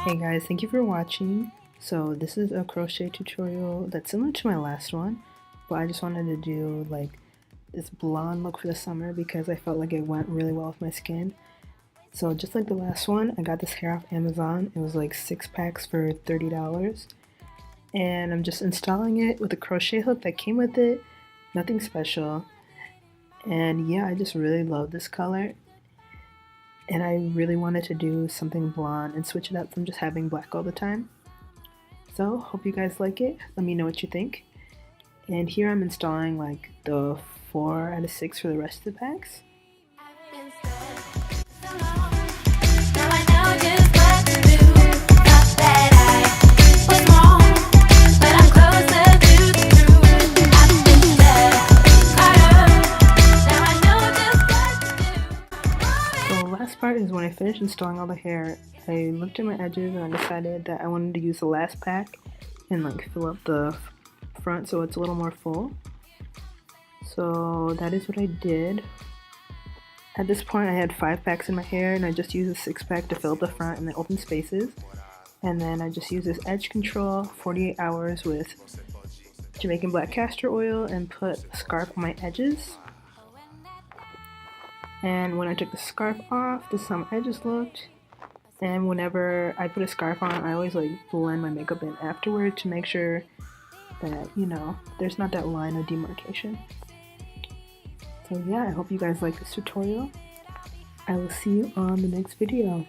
Hey guys, thank you for watching. So this is a crochet tutorial that's similar to my last one, but I just wanted to do like this blonde look for the summer because I felt like it went really well with my skin. So just like the last one, I got this hair off Amazon. It was like 6 packs for $30. And I'm just installing it with a crochet hook that came with it. Nothing special. And yeah, I just really love this color. And I really wanted to do something blonde and switch it up from just having black all the time. So hope you guys like it. Let me know what you think. And here I'm installing like the 4 out of 6 for the rest of the packs. Part is when I finished installing all the hair, I looked at my edges and I decided that I wanted to use the last pack and like fill up the front so it's a little more full. So that is what I did. At this point I had 5 packs in my hair and I just used a 6 pack to fill up the front and the open spaces. And then I just used this edge control 48 hours with Jamaican black castor oil and put a scarf on my edges. And when I took the scarf off, this is how my edges looked. And whenever I put a scarf on, I always like blend my makeup in afterward to make sure that, you know, there's not that line of demarcation. So yeah, I hope you guys like this tutorial. I will see you on the next video.